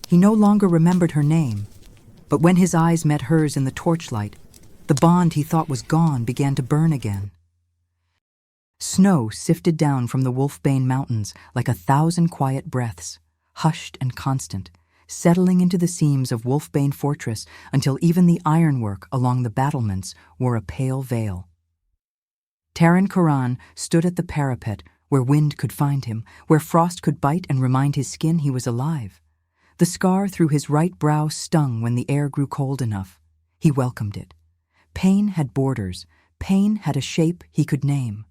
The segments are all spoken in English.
He no longer remembered her name, but when his eyes met hers in the torchlight, the bond he thought was gone began to burn again. Snow sifted down from the Wolfbane Mountains like 1,000 quiet breaths, hushed and constant, settling into the seams of Wolfbane Fortress until even the ironwork along the battlements wore a pale veil. Taren Korran stood at the parapet where wind could find him, where frost could bite and remind his skin he was alive. The scar through his right brow stung when the air grew cold enough. He welcomed it. Pain had borders. Pain had a shape he could name.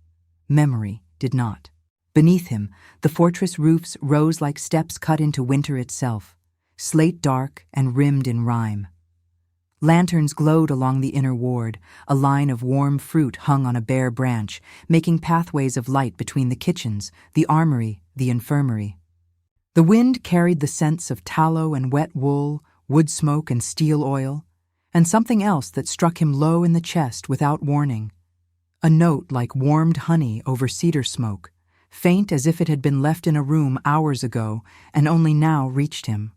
Memory did not. Beneath him, the fortress roofs rose like steps cut into winter itself, slate dark and rimmed in rime. Lanterns glowed along the inner ward, a line of warm fruit hung on a bare branch, making pathways of light between the kitchens, the armory, the infirmary. The wind carried the scents of tallow and wet wool, wood smoke and steel oil, and something else that struck him low in the chest without warning. A note like warmed honey over cedar smoke, faint as if it had been left in a room hours ago and only now reached him.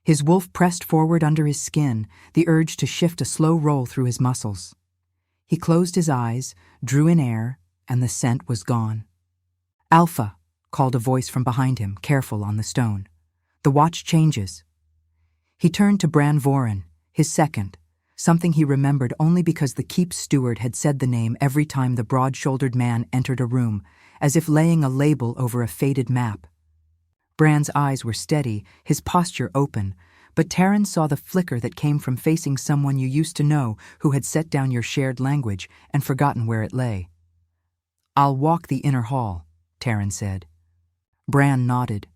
His wolf pressed forward under his skin, the urge to shift a slow roll through his muscles. He closed his eyes, drew in air, and the scent was gone. "Alpha," called a voice from behind him, careful on the stone. "The watch changes." He turned to Bran Voren, his second, something he remembered only because the keep steward had said the name every time the broad-shouldered man entered a room, as if laying a label over a faded map. Bran's eyes were steady, his posture open, but Taren saw the flicker that came from facing someone you used to know who had set down your shared language and forgotten where it lay. "I'll walk the inner hall," Taren said. Bran nodded.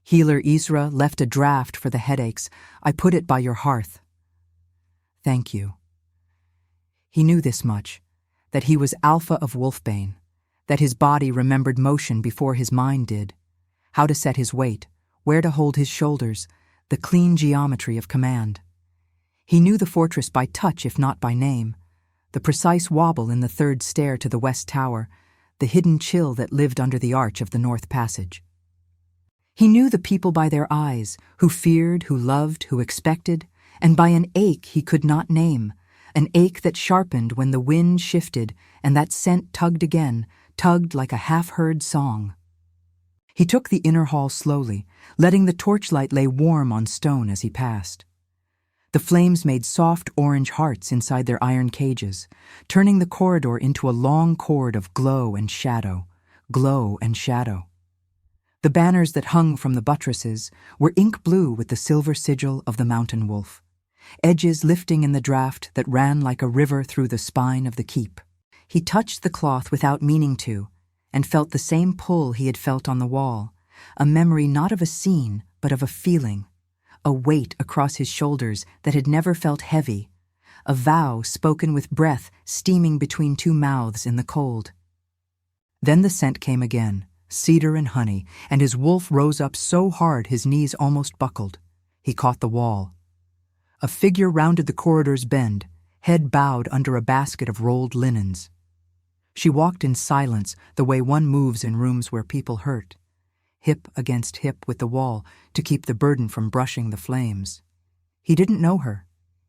"Healer Isra left a draft for the headaches. I put it by your hearth." "Thank you." He knew this much, that he was Alpha of Wolfbane, that his body remembered motion before his mind did, how to set his weight, where to hold his shoulders, the clean geometry of command. He knew the fortress by touch if not by name, the precise wobble in the third stair to the west tower, the hidden chill that lived under the arch of the north passage. He knew the people by their eyes, who feared, who loved, who expected, and by an ache he could not name, an ache that sharpened when the wind shifted and that scent tugged again, tugged like a half-heard song. He took the inner hall slowly, letting the torchlight lay warm on stone as he passed. The flames made soft orange hearts inside their iron cages, turning the corridor into a long cord of glow and shadow, glow and shadow. The banners that hung from the buttresses were ink blue with the silver sigil of the mountain wolf, edges lifting in the draught that ran like a river through the spine of the keep. He touched the cloth without meaning to, and felt the same pull he had felt on the wall, a memory not of a scene, but of a feeling, a weight across his shoulders that had never felt heavy, a vow spoken with breath steaming between two mouths in the cold. Then the scent came again, cedar and honey, and his wolf rose up so hard his knees almost buckled. He caught the wall. A figure rounded the corridor's bend, head bowed under a basket of rolled linens. She walked in silence, the way one moves in rooms where people hurt, hip against hip with the wall to keep the burden from brushing the flames. He didn't know her.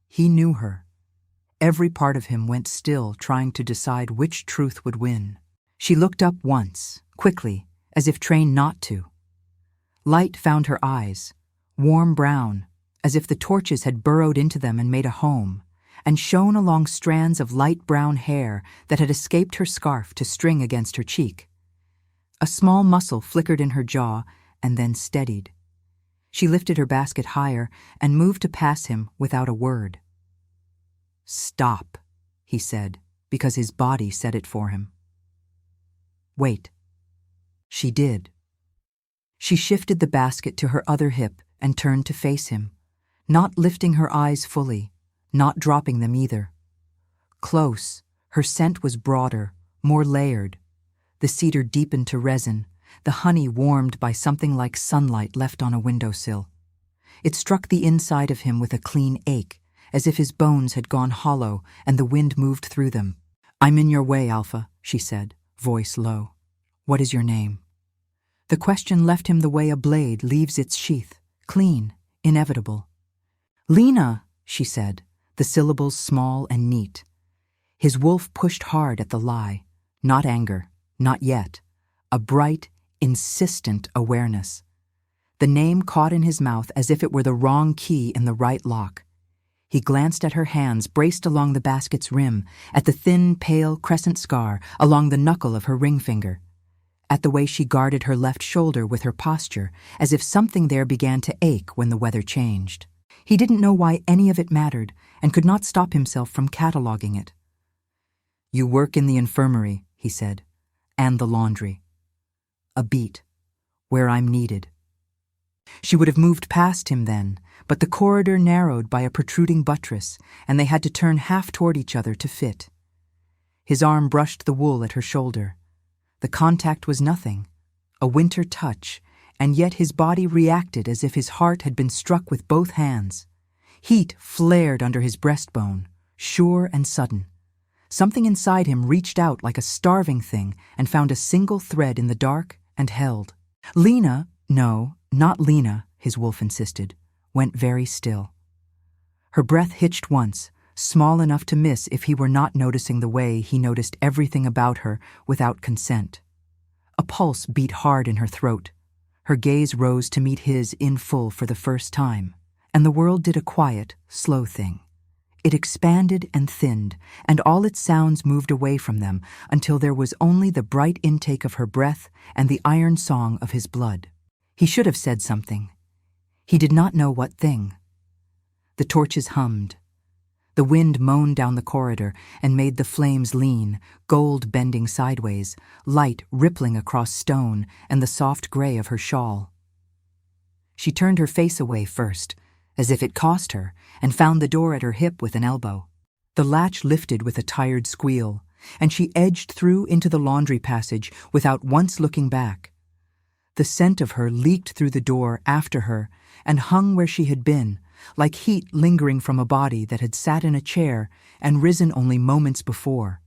He knew her. Every part of him went still, trying to decide which truth would win. She looked up once, quickly, as if trained not to. Light found her eyes, warm brown, as if the torches had burrowed into them and made a home, and shone along strands of light brown hair that had escaped her scarf to string against her cheek. A small muscle flickered in her jaw and then steadied. She lifted her basket higher and moved to pass him without a word. "Stop," he said, because his body said it for him. "Wait." She did. She shifted the basket to her other hip and turned to face him, not lifting her eyes fully, not dropping them either. Close, her scent was broader, more layered. The cedar deepened to resin, the honey warmed by something like sunlight left on a windowsill. It struck the inside of him with a clean ache, as if his bones had gone hollow and the wind moved through them. "I'm in your way, Alpha," she said, voice low. "What is your name?" The question left him the way a blade leaves its sheath, clean, inevitable. "Lena," she said, the syllables small and neat. His wolf pushed hard at the lie. Not anger, not yet. A bright, insistent awareness. The name caught in his mouth as if it were the wrong key in the right lock. He glanced at her hands braced along the basket's rim, at the thin, pale crescent scar along the knuckle of her ring finger, at the way she guarded her left shoulder with her posture, as if something there began to ache when the weather changed. He didn't know why any of it mattered and could not stop himself from cataloging it. "You work in the infirmary," he said, "and the laundry. A beat, where I'm needed." She would have moved past him then, but the corridor narrowed by a protruding buttress, and they had to turn half toward each other to fit. His arm brushed the wool at her shoulder. The contact was nothing, a winter touch, and yet his body reacted as if his heart had been struck with both hands. Heat flared under his breastbone, sure and sudden. Something inside him reached out like a starving thing and found a single thread in the dark and held. Lena, no, not Lena, his wolf insisted, went very still. Her breath hitched once, small enough to miss if he were not noticing the way he noticed everything about her without consent. A pulse beat hard in her throat. Her gaze rose to meet his in full for the first time, and the world did a quiet, slow thing. It expanded and thinned, and all its sounds moved away from them until there was only the bright intake of her breath and the iron song of his blood. He should have said something. He did not know what thing. The torches hummed. The wind moaned down the corridor and made the flames lean, gold bending sideways, light rippling across stone and the soft gray of her shawl. She turned her face away first, as if it cost her, and found the door at her hip with an elbow. The latch lifted with a tired squeal, and she edged through into the laundry passage without once looking back. The scent of her leaked through the door after her and hung where she had been, like heat lingering from a body that had sat in a chair and risen only moments before.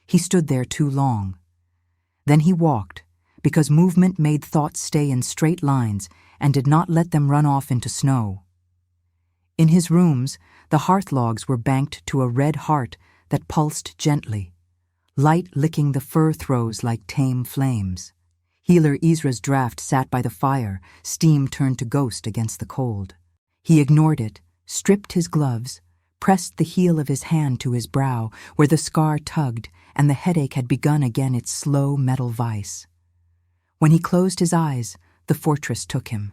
He stood there too long. Then he walked, because movement made thoughts stay in straight lines and did not let them run off into snow. In his rooms, the hearth logs were banked to a red heart that pulsed gently, light licking the fur throws like tame flames. Healer Ezra's draft sat by the fire, steam turned to ghost against the cold. He ignored it, stripped his gloves, pressed the heel of his hand to his brow where the scar tugged and the headache had begun again its slow metal vice. When he closed his eyes, the fortress took him.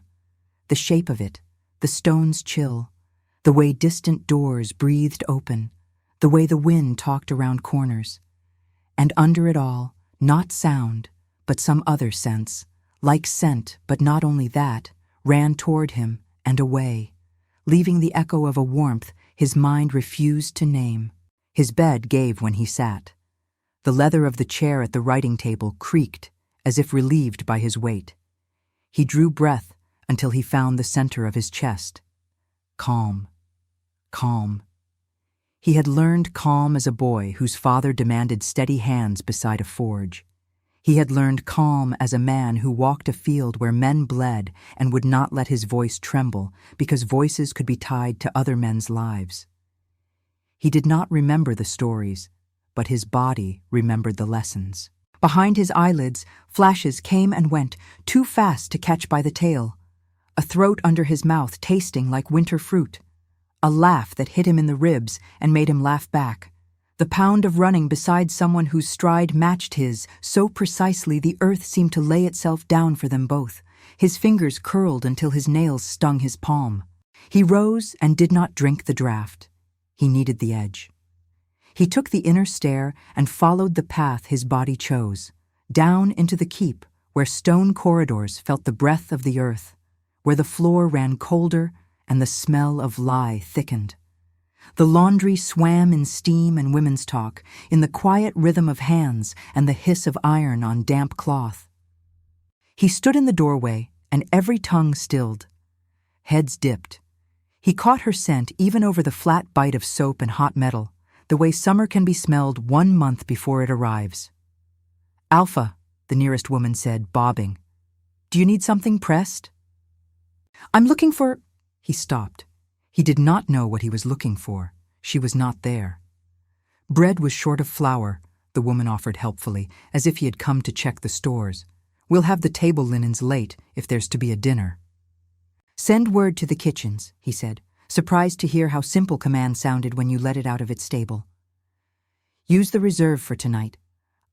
The shape of it, the stone's chill, the way distant doors breathed open, the way the wind talked around corners. And under it all, not sound, but some other sense, like scent, but not only that, ran toward him and away, leaving the echo of a warmth his mind refused to name. His bed gave when he sat. The leather of the chair at the writing table creaked, as if relieved by his weight. He drew breath until he found the center of his chest. Calm. Calm. He had learned calm as a boy whose father demanded steady hands beside a forge. He had learned calm as a man who walked a field where men bled and would not let his voice tremble because voices could be tied to other men's lives. He did not remember the stories, but his body remembered the lessons. Behind his eyelids, flashes came and went, too fast to catch by the tail. A throat under his mouth tasting like winter fruit. A laugh that hit him in the ribs and made him laugh back. The pound of running beside someone whose stride matched his, so precisely the earth seemed to lay itself down for them both. His fingers curled until his nails stung his palm. He rose and did not drink the draught. He needed the edge. He took the inner stair and followed the path his body chose, down into the keep where stone corridors felt the breath of the earth, where the floor ran colder and the smell of lye thickened. The laundry swam in steam and women's talk, in the quiet rhythm of hands and the hiss of iron on damp cloth. He stood in the doorway, and every tongue stilled. Heads dipped. He caught her scent even over the flat bite of soap and hot metal, the way summer can be smelled 1 month before it arrives. "Alpha," the nearest woman said, bobbing. "Do you need something pressed?" "I'm looking for—" He stopped. He did not know what he was looking for. She was not there. Bread was short of flour, the woman offered helpfully, as if he had come to check the stores. We'll have the table linens late if there's to be a dinner. Send word to the kitchens, he said, surprised to hear how simple command sounded when you let it out of its stable. Use the reserve for tonight.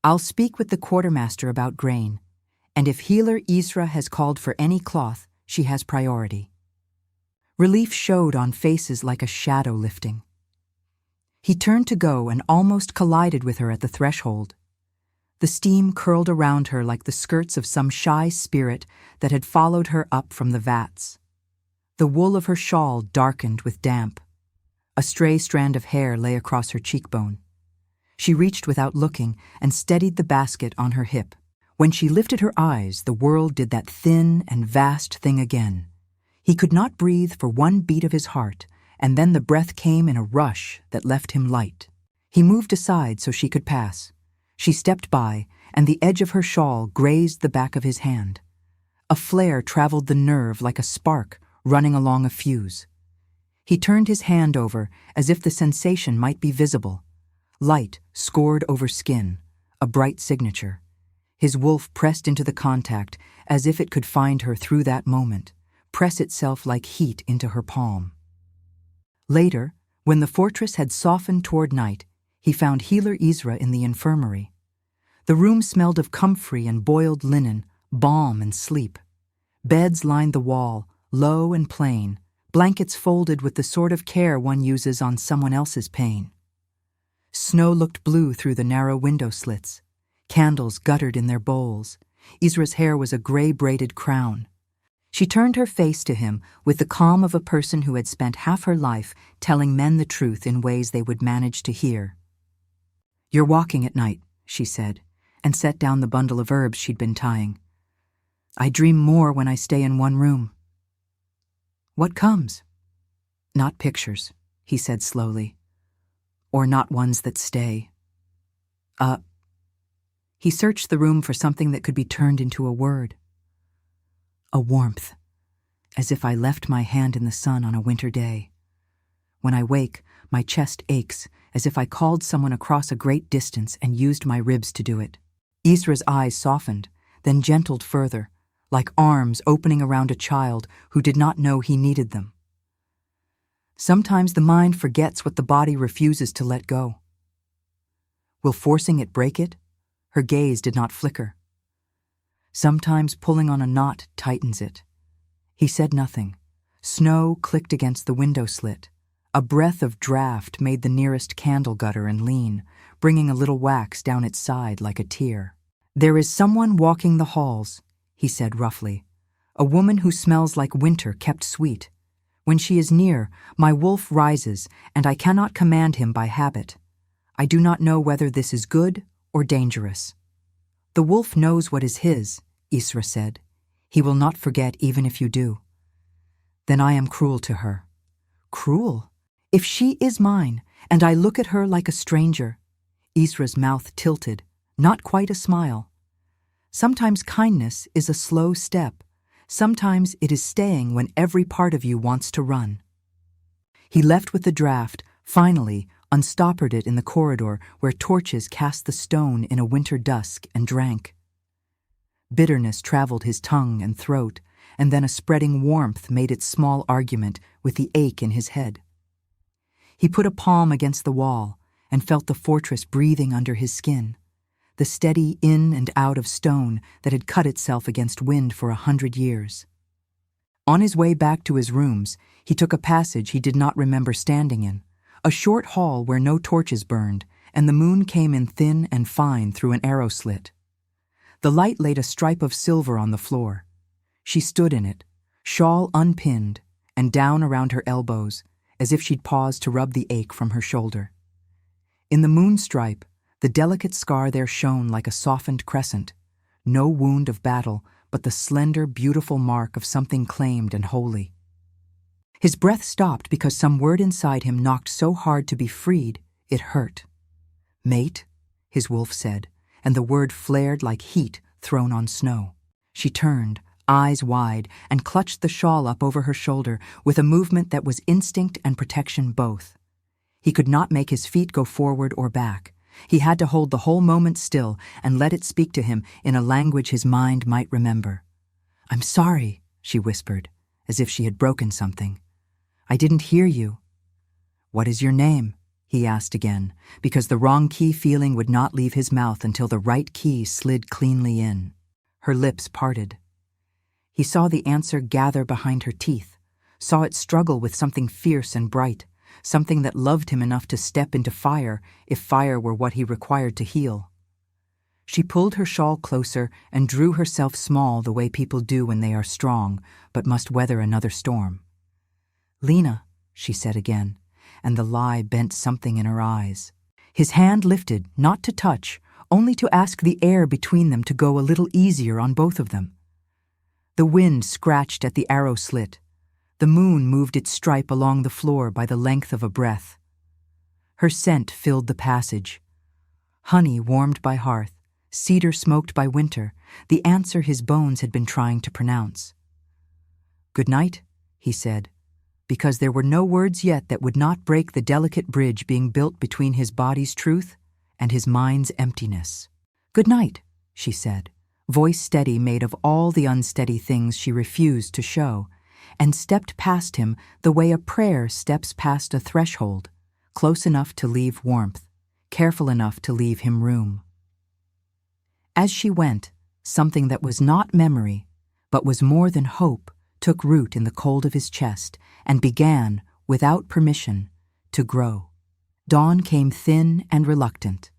I'll speak with the quartermaster about grain, and if healer Isra has called for any cloth, she has priority. Relief showed on faces like a shadow lifting. He turned to go and almost collided with her at the threshold. The steam curled around her like the skirts of some shy spirit that had followed her up from the vats. The wool of her shawl darkened with damp. A stray strand of hair lay across her cheekbone. She reached without looking and steadied the basket on her hip. When she lifted her eyes, the world did that thin and vast thing again. He could not breathe for one beat of his heart, and then the breath came in a rush that left him light. He moved aside so she could pass. She stepped by, and the edge of her shawl grazed the back of his hand. A flare traveled the nerve like a spark running along a fuse. He turned his hand over as if the sensation might be visible. Light scored over skin, a bright signature. His wolf pressed into the contact as if it could find her through that moment, press itself like heat into her palm. Later, when the fortress had softened toward night, he found healer Isra in the infirmary. The room smelled of comfrey and boiled linen, balm and sleep. Beds lined the wall, low and plain, blankets folded with the sort of care one uses on someone else's pain. Snow looked blue through the narrow window slits. Candles guttered in their bowls. Isra's hair was a gray-braided crown. She turned her face to him with the calm of a person who had spent half her life telling men the truth in ways they would manage to hear. "You're walking at night," she said, and set down the bundle of herbs she'd been tying. "I dream more when I stay in one room." "What comes?" "Not pictures," he said slowly. "Or not ones that stay." He searched the room for something that could be turned into a word. "A warmth, as if I left my hand in the sun on a winter day. When I wake, my chest aches, as if I called someone across a great distance and used my ribs to do it." Isra's eyes softened, then gentled further, like arms opening around a child who did not know he needed them. Sometimes the mind forgets what the body refuses to let go. Will forcing it break it? Her gaze did not flicker. Sometimes pulling on a knot tightens it. He said nothing. Snow clicked against the window slit. A breath of draft made the nearest candle gutter and lean, bringing a little wax down its side like a tear. "There is someone walking the halls," he said roughly. "A woman who smells like winter kept sweet. When she is near, my wolf rises, and I cannot command him by habit. I do not know whether this is good or dangerous." "The wolf knows what is his," Isra said. "He will not forget even if you do." "Then I am cruel to her." "Cruel? If she is mine, and I look at her like a stranger." Isra's mouth tilted, not quite a smile. "Sometimes kindness is a slow step. Sometimes it is staying when every part of you wants to run." He left with the draft, finally unstoppered it in the corridor where torches cast the stone in a winter dusk, and drank. Bitterness traveled his tongue and throat, and then a spreading warmth made its small argument with the ache in his head. He put a palm against the wall and felt the fortress breathing under his skin, the steady in and out of stone that had cut itself against wind for 100 years. On his way back to his rooms, he took a passage he did not remember standing in, a short hall where no torches burned, and the moon came in thin and fine through an arrow slit. The light laid a stripe of silver on the floor. She stood in it, shawl unpinned, and down around her elbows, as if she'd paused to rub the ache from her shoulder. In the moon stripe, the delicate scar there shone like a softened crescent, no wound of battle, but the slender, beautiful mark of something claimed and holy. His breath stopped because some word inside him knocked so hard to be freed, it hurt. "Mate," his wolf said, and the word flared like heat thrown on snow. She turned, eyes wide, and clutched the shawl up over her shoulder with a movement that was instinct and protection both. He could not make his feet go forward or back. He had to hold the whole moment still and let it speak to him in a language his mind might remember. "I'm sorry," she whispered, as if she had broken something. "I didn't hear you." "What is your name?" he asked again, because the wrong key feeling would not leave his mouth until the right key slid cleanly in. Her lips parted. He saw the answer gather behind her teeth, saw it struggle with something fierce and bright, something that loved him enough to step into fire if fire were what he required to heal. She pulled her shawl closer and drew herself small the way people do when they are strong but must weather another storm. "Lena," she said again, and the lie bent something in her eyes. His hand lifted, not to touch, only to ask the air between them to go a little easier on both of them. The wind scratched at the arrow slit. The moon moved its stripe along the floor by the length of a breath. Her scent filled the passage. Honey warmed by hearth, cedar smoked by winter, the answer his bones had been trying to pronounce. "Good night," he said, because there were no words yet that would not break the delicate bridge being built between his body's truth and his mind's emptiness. "Good night," she said, voice steady made of all the unsteady things she refused to show, and stepped past him the way a prayer steps past a threshold, close enough to leave warmth, careful enough to leave him room. As she went, something that was not memory, but was more than hope, took root in the cold of his chest and began, without permission, to grow. Dawn came thin and reluctant.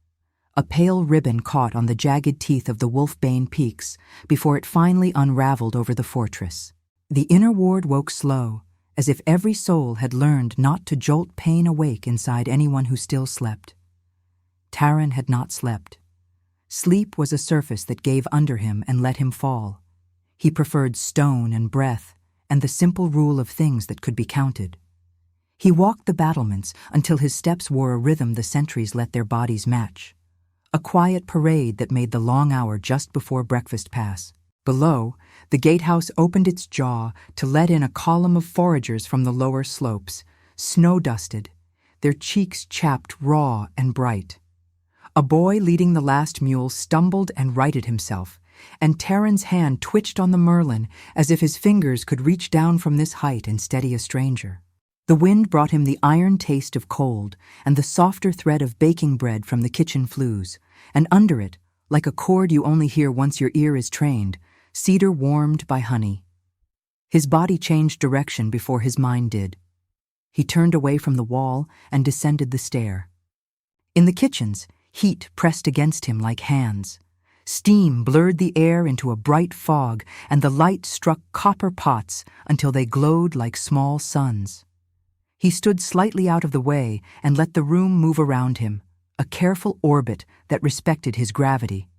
A pale ribbon caught on the jagged teeth of the Wolfbane peaks before it finally unraveled over the fortress. The inner ward woke slow, as if every soul had learned not to jolt pain awake inside anyone who still slept. Taren had not slept. Sleep was a surface that gave under him and let him fall. He preferred stone and breath and the simple rule of things that could be counted. He walked the battlements until his steps wore a rhythm the sentries let their bodies match. A quiet parade that made the long hour just before breakfast pass. Below, the gatehouse opened its jaw to let in a column of foragers from the lower slopes, snow-dusted, their cheeks chapped raw and bright. A boy leading the last mule stumbled and righted himself, and Taren's hand twitched on the merlin as if his fingers could reach down from this height and steady a stranger. The wind brought him the iron taste of cold and the softer thread of baking bread from the kitchen flues, and under it, like a chord you only hear once your ear is trained, cedar warmed by honey. His body changed direction before his mind did. He turned away from the wall and descended the stair. In the kitchens, heat pressed against him like hands. Steam blurred the air into a bright fog, and the light struck copper pots until they glowed like small suns. He stood slightly out of the way and let the room move around him, a careful orbit that respected his gravity.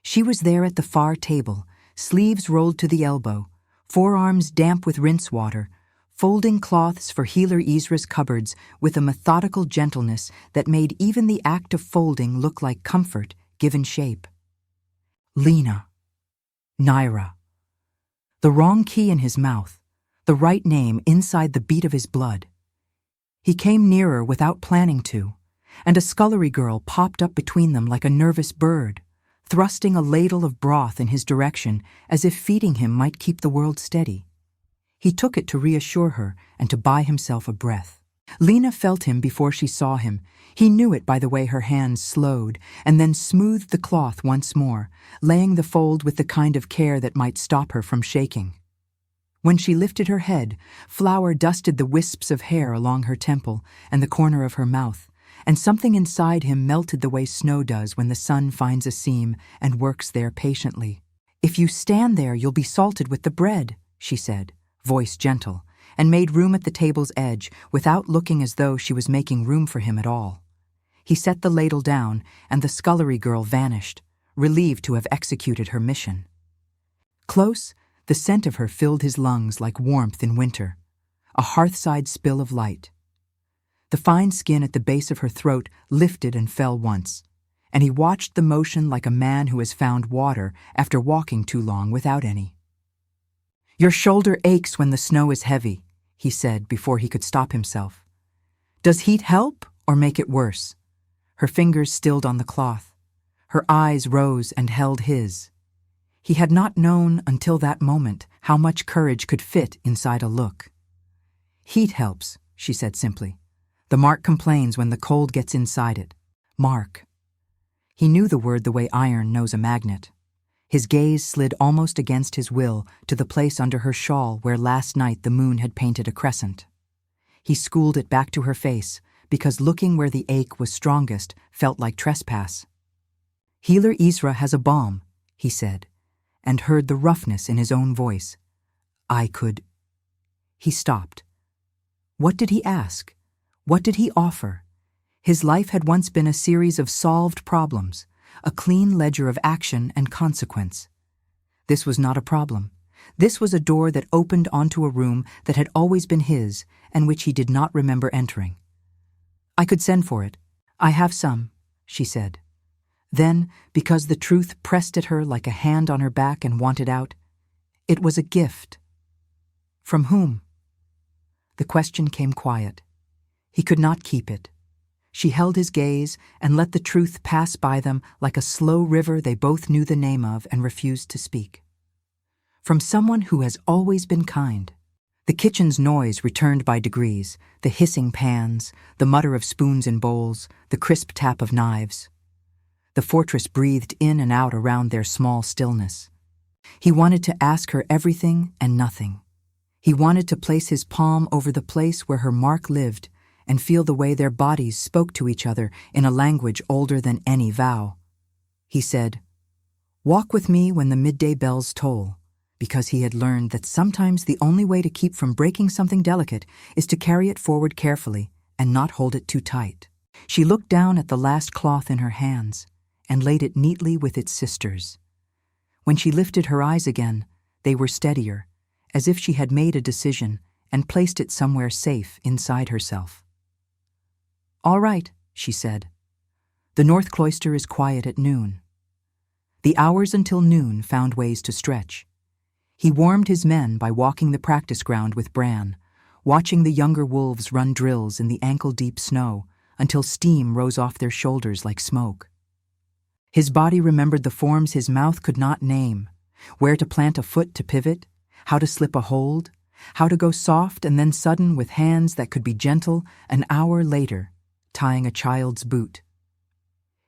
She was there at the far table, sleeves rolled to the elbow, forearms damp with rinse water, folding cloths for healer Yzra's cupboards with a methodical gentleness that made even the act of folding look like comfort given shape. Lena. Nyra. The wrong key in his mouth, the right name inside the beat of his blood. He came nearer without planning to, and a scullery girl popped up between them like a nervous bird, thrusting a ladle of broth in his direction as if feeding him might keep the world steady. He took it to reassure her and to buy himself a breath. Lena felt him before she saw him. He knew it by the way her hands slowed and then smoothed the cloth once more, laying the fold with the kind of care that might stop her from shaking. When she lifted her head, flour dusted the wisps of hair along her temple and the corner of her mouth, and something inside him melted the way snow does when the sun finds a seam and works there patiently. "If you stand there, you'll be salted with the bread," she said, voice gentle, and made room at the table's edge without looking as though she was making room for him at all. He set the ladle down, and the scullery girl vanished, relieved to have executed her mission. Close, the scent of her filled his lungs like warmth in winter, a hearthside spill of light. The fine skin at the base of her throat lifted and fell once, and he watched the motion like a man who has found water after walking too long without any. "Your shoulder aches when the snow is heavy," he said before he could stop himself. "Does heat help or make it worse?" Her fingers stilled on the cloth. Her eyes rose and held his. He had not known until that moment how much courage could fit inside a look. "Heat helps," she said simply. "The mark complains when the cold gets inside it. Mark." He knew the word the way iron knows a magnet. His gaze slid almost against his will to the place under her shawl where last night the moon had painted a crescent. He schooled it back to her face, because looking where the ache was strongest felt like trespass. "Healer Isra has a balm," he said, and heard the roughness in his own voice. "I could—" He stopped. What did he ask? What did he offer? His life had once been a series of solved problems, a clean ledger of action and consequence. This was not a problem. This was a door that opened onto a room that had always been his and which he did not remember entering. "I could send for it. I have some," she said. Then, because the truth pressed at her like a hand on her back and wanted out, "It was a gift." "From whom?" The question came quiet. He could not keep it. She held his gaze and let the truth pass by them like a slow river they both knew the name of and refused to speak. "From someone who has always been kind." The kitchen's noise returned by degrees, the hissing pans, the mutter of spoons in bowls, the crisp tap of knives. The fortress breathed in and out around their small stillness. He wanted to ask her everything and nothing. He wanted to place his palm over the place where her mark lived and feel the way their bodies spoke to each other in a language older than any vow. He said, "Walk with me when the midday bells toll," because he had learned that sometimes the only way to keep from breaking something delicate is to carry it forward carefully and not hold it too tight. She looked down at the last cloth in her hands and laid it neatly with its sisters. When she lifted her eyes again, they were steadier, as if she had made a decision and placed it somewhere safe inside herself. "All right," she said. "The north cloister is quiet at noon." The hours until noon found ways to stretch. He warmed his men by walking the practice ground with Bran, watching the younger wolves run drills in the ankle-deep snow until steam rose off their shoulders like smoke. His body remembered the forms his mouth could not name, where to plant a foot to pivot, how to slip a hold, how to go soft and then sudden with hands that could be gentle an hour later, tying a child's boot.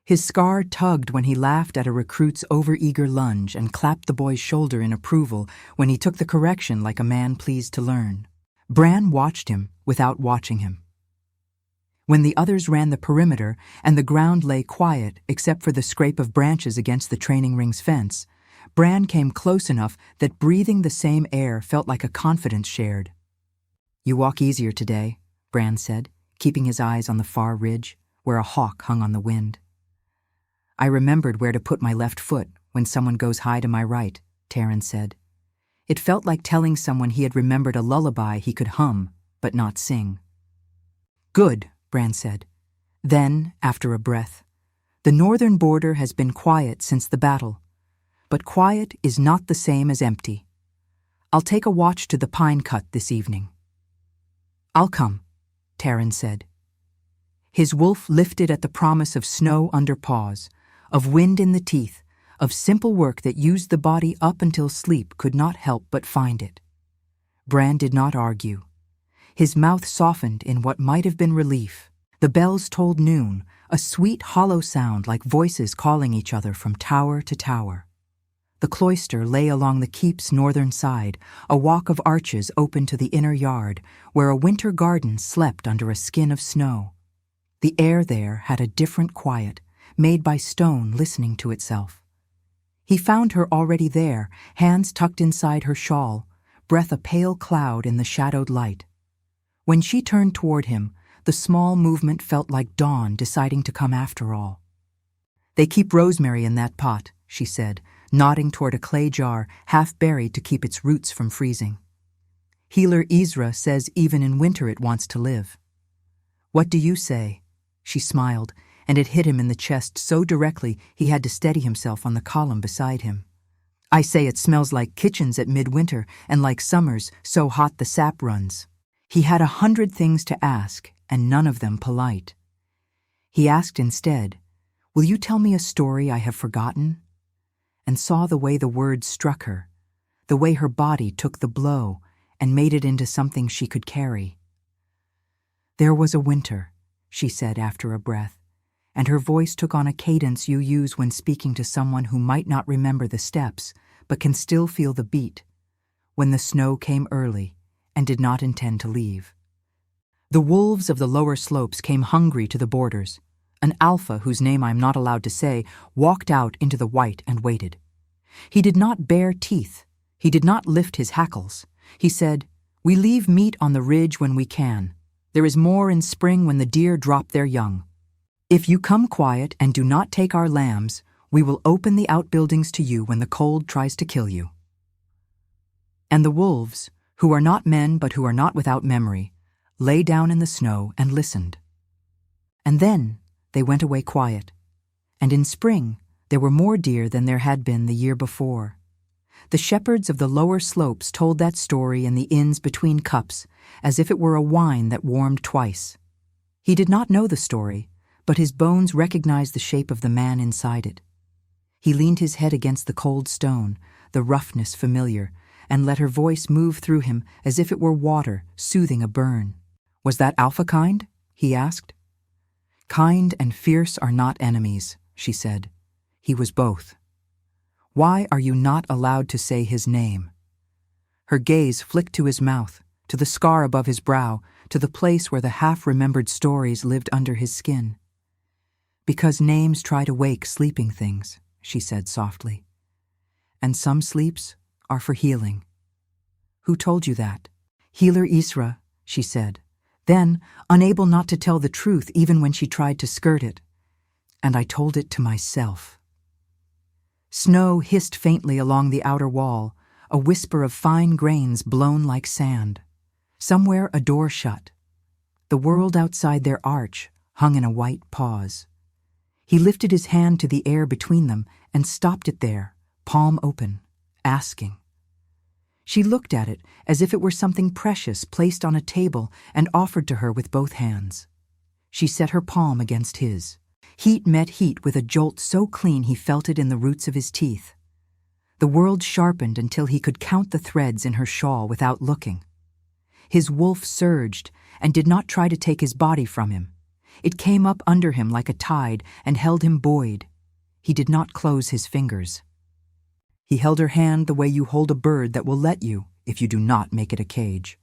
His scar tugged when he laughed at a recruit's overeager lunge and clapped the boy's shoulder in approval when he took the correction like a man pleased to learn. Bran watched him without watching him. When the others ran the perimeter and the ground lay quiet except for the scrape of branches against the training ring's fence, Bran came close enough that breathing the same air felt like a confidence shared. "You walk easier today," Bran said, keeping his eyes on the far ridge, where a hawk hung on the wind. "I remembered where to put my left foot when someone goes high to my right," Taren said. It felt like telling someone he had remembered a lullaby he could hum, but not sing. "Good," Bran said. Then, after a breath, "The northern border has been quiet since the battle, but quiet is not the same as empty. I'll take a watch to the pine cut this evening." "I'll come," Taren said. His wolf lifted at the promise of snow under paws, of wind in the teeth, of simple work that used the body up until sleep could not help but find it. Bran did not argue. His mouth softened in what might have been relief. The bells tolled noon, a sweet hollow sound like voices calling each other from tower to tower. The cloister lay along the keep's northern side, a walk of arches open to the inner yard, where a winter garden slept under a skin of snow. The air there had a different quiet, made by stone listening to itself. He found her already there, hands tucked inside her shawl, breath a pale cloud in the shadowed light. When she turned toward him, the small movement felt like dawn deciding to come after all. "They keep rosemary in that pot," she said, nodding toward a clay jar half buried to keep its roots from freezing. "Healer Isra says even in winter it wants to live." "What do you say?" She smiled, and it hit him in the chest so directly he had to steady himself on the column beside him. I say it smells like kitchens at midwinter, and like summers so hot the sap runs. He had 100 things to ask, and none of them polite. He asked instead, "Will you tell me a story I have forgotten?" And saw the way the words struck her, the way her body took the blow and made it into something she could carry. "There was a winter," she said after a breath, and her voice took on a cadence you use when speaking to someone who might not remember the steps, but can still feel the beat, when the snow came early and did not intend to leave. The wolves of the lower slopes came hungry to the borders. An alpha, whose name I am not allowed to say, walked out into the white and waited. He did not bare teeth. He did not lift his hackles. He said, "We leave meat on the ridge when we can. There is more in spring when the deer drop their young. If you come quiet and do not take our lambs, we will open the outbuildings to you when the cold tries to kill you." And the wolves, who are not men but who are not without memory, lay down in the snow and listened. And then they went away quiet, and in spring there were more deer than there had been the year before. The shepherds of the lower slopes told that story in the inns between cups, as if it were a wine that warmed twice. He did not know the story, but his bones recognized the shape of the man inside it. He leaned his head against the cold stone, the roughness familiar, and let her voice move through him as if it were water soothing a burn. "Was that Alpha kind?" he asked. "Kind and fierce are not enemies," she said. "He was both. Why are you not allowed to say his name?" Her gaze flicked to his mouth, to the scar above his brow, to the place where the half-remembered stories lived under his skin. "Because names try to wake sleeping things," she said softly. "And some sleeps are for healing." "Who told you that?" "Healer Isra," she said. Then, unable not to tell the truth even when she tried to skirt it, "And I told it to myself." Snow hissed faintly along the outer wall, a whisper of fine grains blown like sand. Somewhere a door shut. The world outside their arch hung in a white pause. He lifted his hand to the air between them and stopped it there, palm open, asking. She looked at it as if it were something precious placed on a table and offered to her with both hands. She set her palm against his. Heat met heat with a jolt so clean he felt it in the roots of his teeth. The world sharpened until he could count the threads in her shawl without looking. His wolf surged and did not try to take his body from him. It came up under him like a tide and held him buoyed. He did not close his fingers. He held her hand the way you hold a bird that will let you if you do not make it a cage.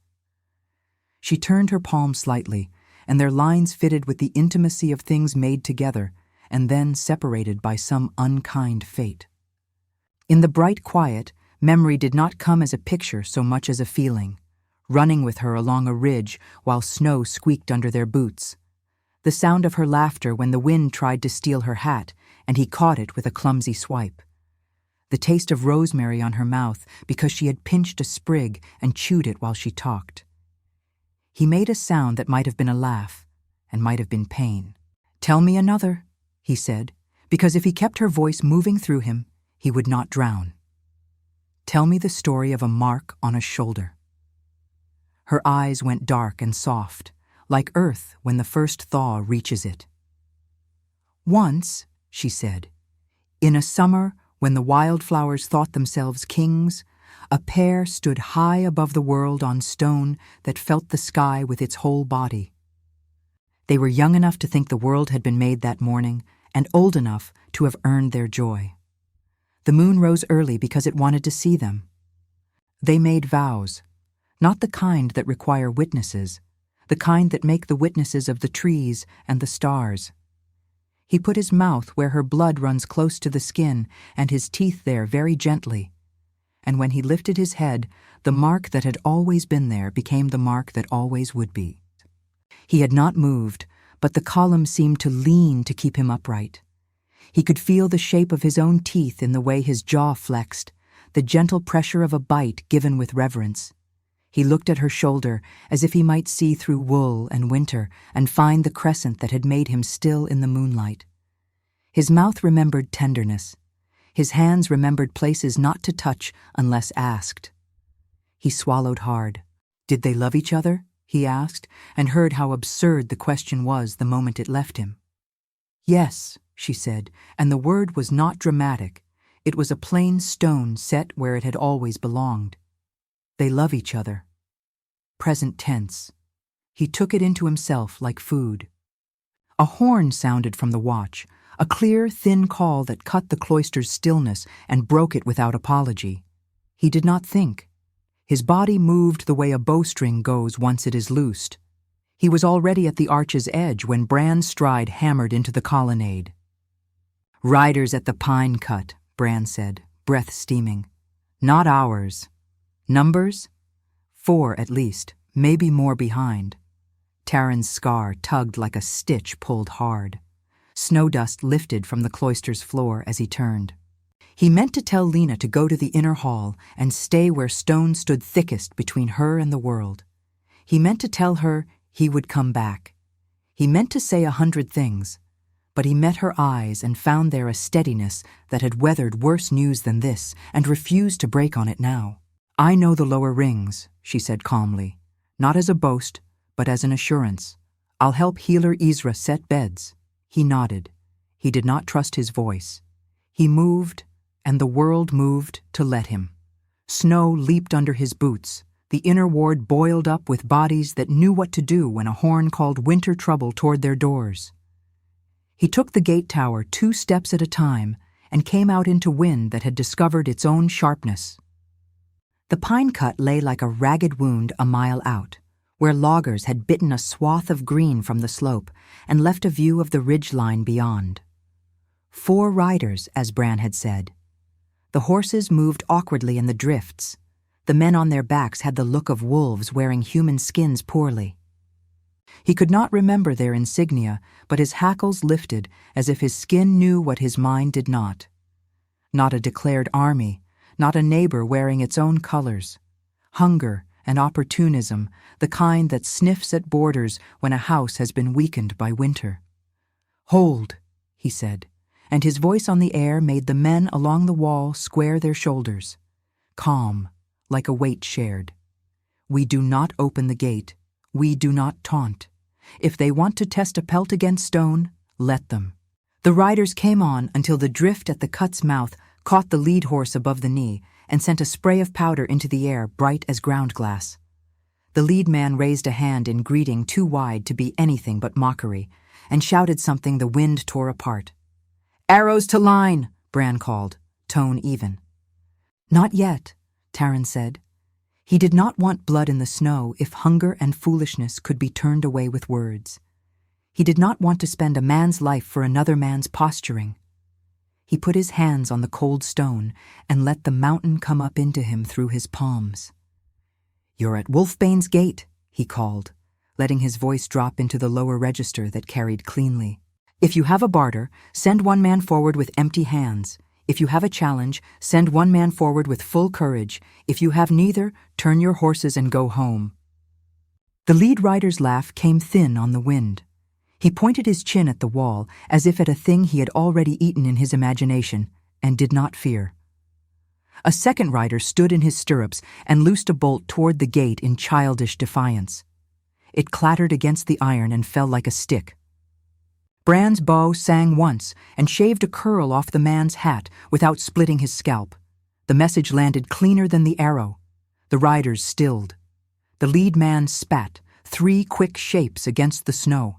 She turned her palm slightly, and their lines fitted with the intimacy of things made together and then separated by some unkind fate. In the bright quiet, memory did not come as a picture so much as a feeling, running with her along a ridge while snow squeaked under their boots. The sound of her laughter when the wind tried to steal her hat, and he caught it with a clumsy swipe. The taste of rosemary on her mouth because she had pinched a sprig and chewed it while she talked. He made a sound that might have been a laugh and might have been pain. "Tell me another," he said, because if he kept her voice moving through him, he would not drown. "Tell me the story of a mark on a shoulder." Her eyes went dark and soft, like earth when the first thaw reaches it. "Once," she said, "in a summer when the wildflowers thought themselves kings, a pair stood high above the world on stone that felt the sky with its whole body. They were young enough to think the world had been made that morning, and old enough to have earned their joy. The moon rose early because it wanted to see them. They made vows, not the kind that require witnesses, the kind that make the witnesses of the trees and the stars. He put his mouth where her blood runs close to the skin and his teeth there very gently, and when he lifted his head, the mark that had always been there became the mark that always would be. He had not moved, but the column seemed to lean to keep him upright. He could feel the shape of his own teeth in the way his jaw flexed, the gentle pressure of a bite given with reverence. He looked at her shoulder as if he might see through wool and winter and find the crescent that had made him still in the moonlight. His mouth remembered tenderness. His hands remembered places not to touch unless asked. He swallowed hard. Did they love each other? He asked, and heard how absurd the question was the moment it left him. Yes, she said, and the word was not dramatic. It was a plain stone set where it had always belonged. They love each other. Present tense. He took it into himself like food. A horn sounded from the watch, a clear, thin call that cut the cloister's stillness and broke it without apology. He did not think. His body moved the way a bowstring goes once it is loosed. He was already at the arch's edge when Bran's stride hammered into the colonnade. "Riders at the pine cut," Bran said, breath steaming. "Not ours. Numbers? 4 at least, maybe more behind." Taren's scar tugged like a stitch pulled hard. Snow dust lifted from the cloister's floor as he turned. He meant to tell Lena to go to the inner hall and stay where stone stood thickest between her and the world. He meant to tell her he would come back. He meant to say 100 things, but he met her eyes and found there a steadiness that had weathered worse news than this and refused to break on it now. "I know the lower rings," she said calmly, not as a boast, but as an assurance. "I'll help healer Isra set beds." He nodded. He did not trust his voice. He moved, and the world moved to let him. Snow leaped under his boots. The inner ward boiled up with bodies that knew what to do when a horn called winter trouble toward their doors. He took the gate tower 2 steps at a time and came out into wind that had discovered its own sharpness. The pine cut lay like a ragged wound a mile out, where loggers had bitten a swath of green from the slope and left a view of the ridge line beyond. 4 riders, as Bran had said. The horses moved awkwardly in the drifts. The men on their backs had the look of wolves wearing human skins poorly. He could not remember their insignia, but his hackles lifted as if his skin knew what his mind did not. Not a declared army, not a neighbor wearing its own colors. Hunger and opportunism, the kind that sniffs at borders when a house has been weakened by winter. "Hold," he said, and his voice on the air made the men along the wall square their shoulders. Calm, like a weight shared. "We do not open the gate. We do not taunt. If they want to test a pelt against stone, let them." The riders came on until the drift at the cut's mouth caught the lead horse above the knee and sent a spray of powder into the air bright as ground glass. The lead man raised a hand in greeting too wide to be anything but mockery, and shouted something the wind tore apart. "Arrows to line," Bran called, tone even. "Not yet," Taren said. He did not want blood in the snow if hunger and foolishness could be turned away with words. He did not want to spend a man's life for another man's posturing. He put his hands on the cold stone and let the mountain come up into him through his palms. "You're at Wolfbane's gate," he called, letting his voice drop into the lower register that carried cleanly. "If you have a barter, send 1 man forward with empty hands. If you have a challenge, send 1 man forward with full courage. If you have neither, turn your horses and go home." The lead rider's laugh came thin on the wind. He pointed his chin at the wall, as if at a thing he had already eaten in his imagination, and did not fear. A second rider stood in his stirrups and loosed a bolt toward the gate in childish defiance. It clattered against the iron and fell like a stick. Bran's bow sang once and shaved a curl off the man's hat without splitting his scalp. The message landed cleaner than the arrow. The riders stilled. The lead man spat, 3 quick shapes against the snow.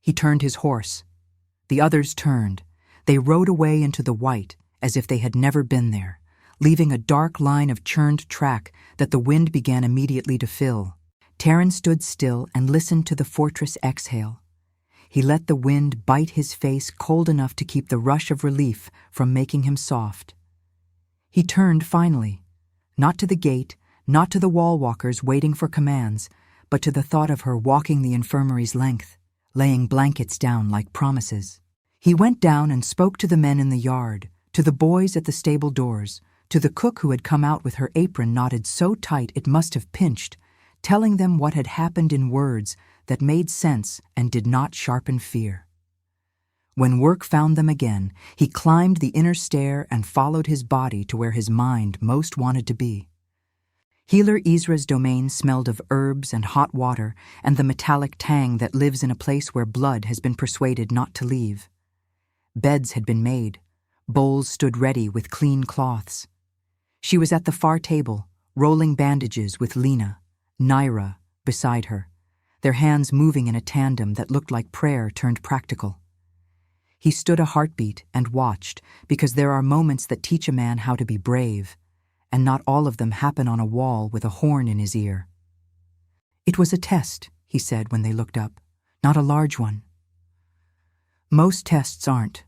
He turned his horse. The others turned. They rode away into the white, as if they had never been there, leaving a dark line of churned track that the wind began immediately to fill. Taren stood still and listened to the fortress exhale. He let the wind bite his face cold enough to keep the rush of relief from making him soft. He turned finally, not to the gate, not to the wall walkers waiting for commands, but to the thought of her walking the infirmary's length, laying blankets down like promises. He went down and spoke to the men in the yard, to the boys at the stable doors, to the cook who had come out with her apron knotted so tight it must have pinched, telling them what had happened in words that made sense and did not sharpen fear. When work found them again, he climbed the inner stair and followed his body to where his mind most wanted to be. Healer Ezra's domain smelled of herbs and hot water and the metallic tang that lives in a place where blood has been persuaded not to leave. Beds had been made. Bowls stood ready with clean cloths. She was at the far table, rolling bandages with Lena, Nyra, beside her, their hands moving in a tandem that looked like prayer turned practical. He stood a heartbeat and watched, because there are moments that teach a man how to be brave, and not all of them happen on a wall with a horn in his ear. "It was a test," he said when they looked up, "not a large one." "Most tests aren't,"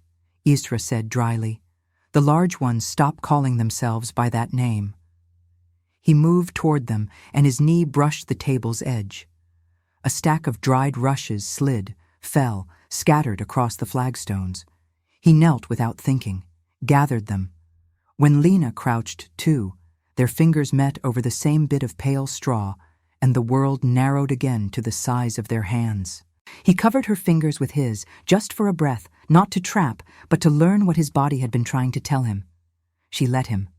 Ezra said dryly. "The large ones stop calling themselves by that name." He moved toward them, and his knee brushed the table's edge. A stack of dried rushes slid, fell, scattered across the flagstones. He knelt without thinking, gathered them. When Lena crouched too, their fingers met over the same bit of pale straw, and the world narrowed again to the size of their hands. He covered her fingers with his, just for a breath, not to trap, but to learn what his body had been trying to tell him. She let him.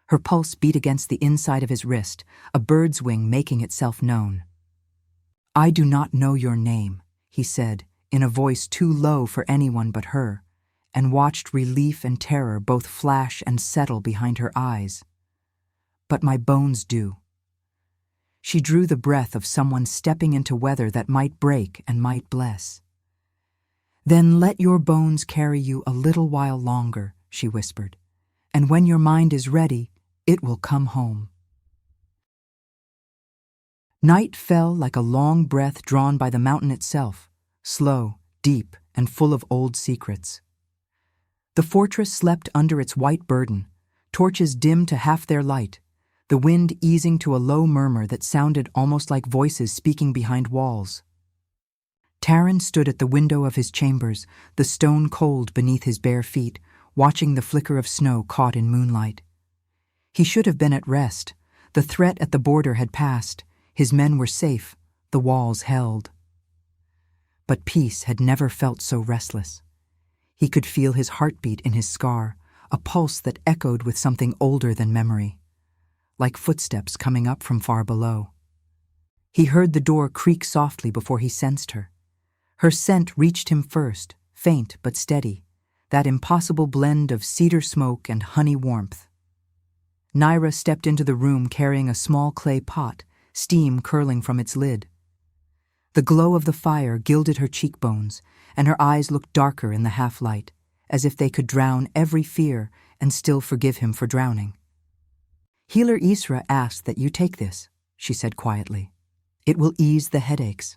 Her pulse beat against the inside of his wrist, a bird's wing making itself known. "I do not know your name," he said, in a voice too low for anyone but her, and watched relief and terror both flash and settle behind her eyes. "But my bones do." She drew the breath of someone stepping into weather that might break and might bless. "Then let your bones carry you a little while longer," she whispered, "and when your mind is ready, it will come home." Night fell like a long breath drawn by the mountain itself, slow, deep, and full of old secrets. The fortress slept under its white burden, torches dimmed to half their light, the wind easing to a low murmur that sounded almost like voices speaking behind walls. Taren stood at the window of his chambers, the stone cold beneath his bare feet, watching the flicker of snow caught in moonlight. He should have been at rest. The threat at the border had passed. His men were safe. The walls held. But peace had never felt so restless. He could feel his heartbeat in his scar, a pulse that echoed with something older than memory, like footsteps coming up from far below. He heard the door creak softly before he sensed her. Her scent reached him first, faint but steady, that impossible blend of cedar smoke and honey warmth. Nyra stepped into the room carrying a small clay pot, steam curling from its lid. The glow of the fire gilded her cheekbones, and her eyes looked darker in the half-light, as if they could drown every fear and still forgive him for drowning. "Healer Ezra asked that you take this," she said quietly. "It will ease the headaches."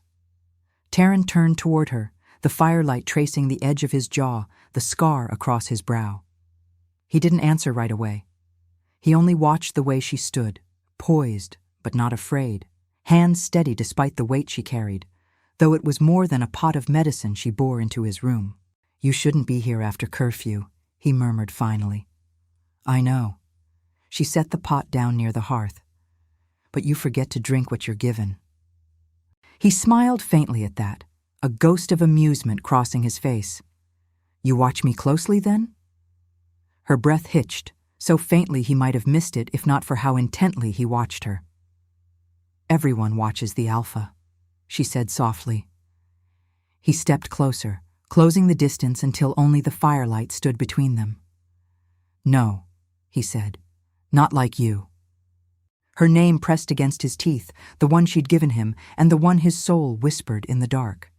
Taren turned toward her, the firelight tracing the edge of his jaw, the scar across his brow. He didn't answer right away. He only watched the way she stood, poised but not afraid, hands steady despite the weight she carried, though it was more than a pot of medicine she bore into his room. "You shouldn't be here after curfew," he murmured finally. "I know." She set the pot down near the hearth. "But you forget to drink what you're given." He smiled faintly at that, a ghost of amusement crossing his face. "You watch me closely, then?" Her breath hitched, so faintly he might have missed it if not for how intently he watched her. "Everyone watches the Alpha," she said softly. He stepped closer, closing the distance until only the firelight stood between them. "No," he said, "not like you." Her name pressed against his teeth, the one she'd given him and the one his soul whispered in the dark.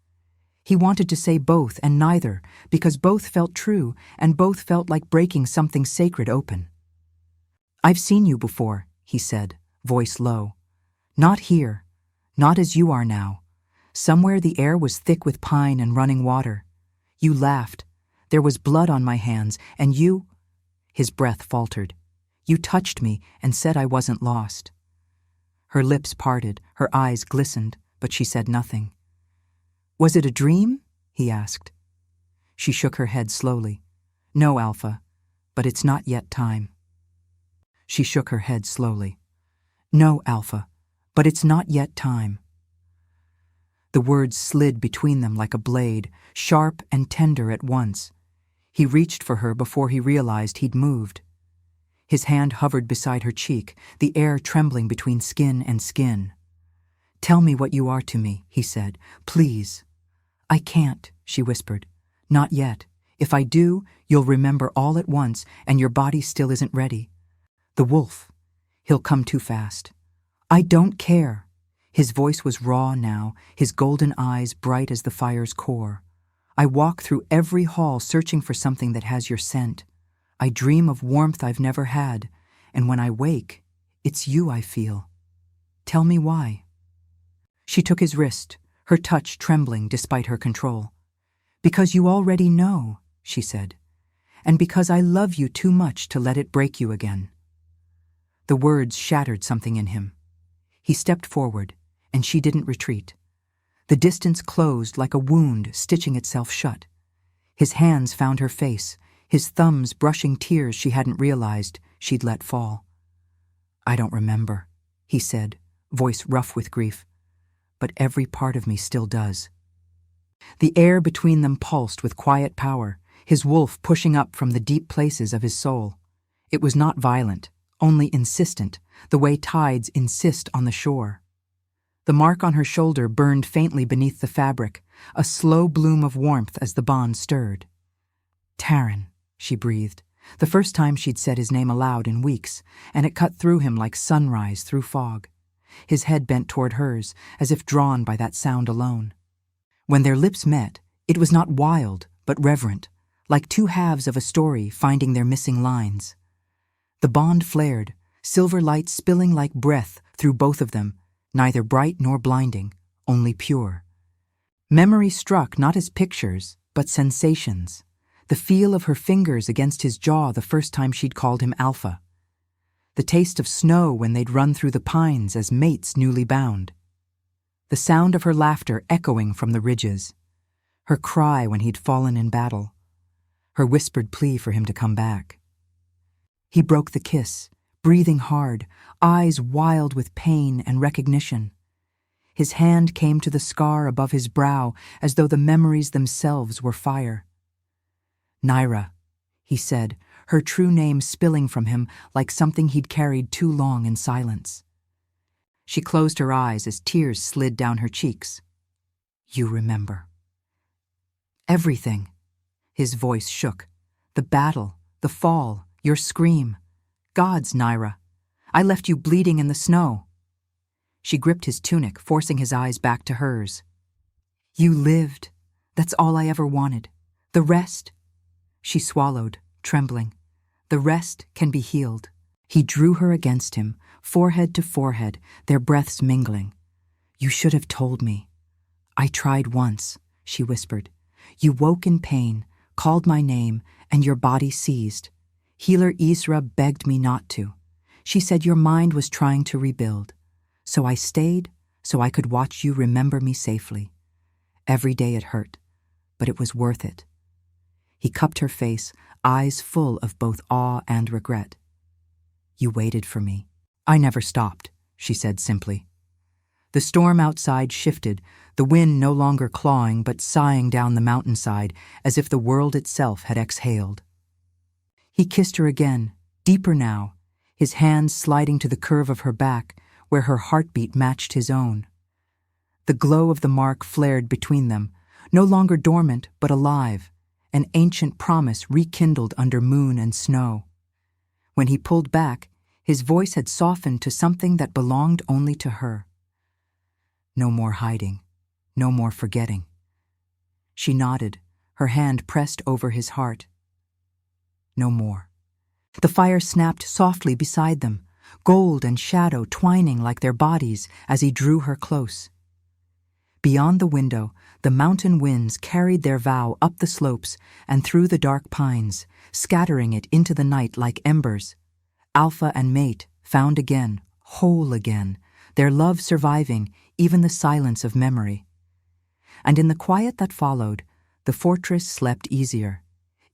He wanted to say both and neither, because both felt true and both felt like breaking something sacred open. "I've seen you before," he said, voice low. "Not here, not as you are now. Somewhere the air was thick with pine and running water. You laughed. There was blood on my hands, and you—" His breath faltered. "You touched me and said I wasn't lost." Her lips parted, her eyes glistened, but she said nothing. "Was it a dream?" he asked. She shook her head slowly. "No, Alpha, but it's not yet time." She shook her head slowly. "No, Alpha, but it's not yet time." The words slid between them like a blade, sharp and tender at once. He reached for her before he realized he'd moved. His hand hovered beside her cheek, the air trembling between skin and skin. "Tell me what you are to me," he said. "Please." "I can't," she whispered. "Not yet. If I do, you'll remember all at once, and your body still isn't ready. The wolf, he'll come too fast." "I don't care." His voice was raw now, his golden eyes bright as the fire's core. "I walk through every hall searching for something that has your scent. I dream of warmth I've never had, and when I wake, it's you I feel. Tell me why." She took his wrist, her touch trembling despite her control. "Because you already know," she said, "and because I love you too much to let it break you again." The words shattered something in him. He stepped forward, and she didn't retreat. The distance closed like a wound stitching itself shut. His hands found her face, his thumbs brushing tears she hadn't realized she'd let fall. "I don't remember," he said, voice rough with grief, "but every part of me still does." The air between them pulsed with quiet power, his wolf pushing up from the deep places of his soul. It was not violent, only insistent, the way tides insist on the shore. The mark on her shoulder burned faintly beneath the fabric, a slow bloom of warmth as the bond stirred. "Taren," she breathed, the first time she'd said his name aloud in weeks, and it cut through him like sunrise through fog. His head bent toward hers, as if drawn by that sound alone. When their lips met, it was not wild, but reverent, like two halves of a story finding their missing lines. The bond flared, silver light spilling like breath through both of them, neither bright nor blinding, only pure. Memory struck not as pictures, but sensations. The feel of her fingers against his jaw the first time she'd called him Alpha. The taste of snow when they'd run through the pines as mates newly bound. The sound of her laughter echoing from the ridges. Her cry when he'd fallen in battle. Her whispered plea for him to come back. He broke the kiss, breathing hard, eyes wild with pain and recognition. His hand came to the scar above his brow as though the memories themselves were fire. "Nyra," he said, her true name spilling from him like something he'd carried too long in silence. She closed her eyes as tears slid down her cheeks. "You remember." "Everything." His voice shook. "The battle, the fall, your scream. Gods, Nyra. I left you bleeding in the snow." She gripped his tunic, forcing his eyes back to hers. "You lived. That's all I ever wanted. The rest—" She swallowed, trembling. "The rest can be healed." He drew her against him, forehead to forehead, their breaths mingling. "You should have told me." "I tried once," she whispered. "You woke in pain, called my name, and your body seized. Healer Isra begged me not to. She said your mind was trying to rebuild. So I stayed, so I could watch you remember me safely. Every day it hurt, but it was worth it." He cupped her face, eyes full of both awe and regret. "You waited for me." "I never stopped," she said simply. The storm outside shifted, the wind no longer clawing but sighing down the mountainside as if the world itself had exhaled. He kissed her again, deeper now, his hands sliding to the curve of her back where her heartbeat matched his own. The glow of the mark flared between them, no longer dormant but alive, an ancient promise rekindled under moon and snow. When he pulled back, his voice had softened to something that belonged only to her. "No more hiding, no more forgetting." She nodded, her hand pressed over his heart. "No more." The fire snapped softly beside them, gold and shadow twining like their bodies as he drew her close. Beyond the window, the mountain winds carried their vow up the slopes and through the dark pines, scattering it into the night like embers. Alpha and mate, found again, whole again, their love surviving even the silence of memory. And in the quiet that followed, the fortress slept easier,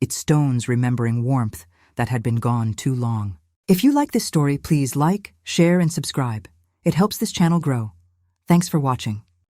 its stones remembering warmth that had been gone too long. If you like this story, please like, share, and subscribe. It helps this channel grow. Thanks for watching.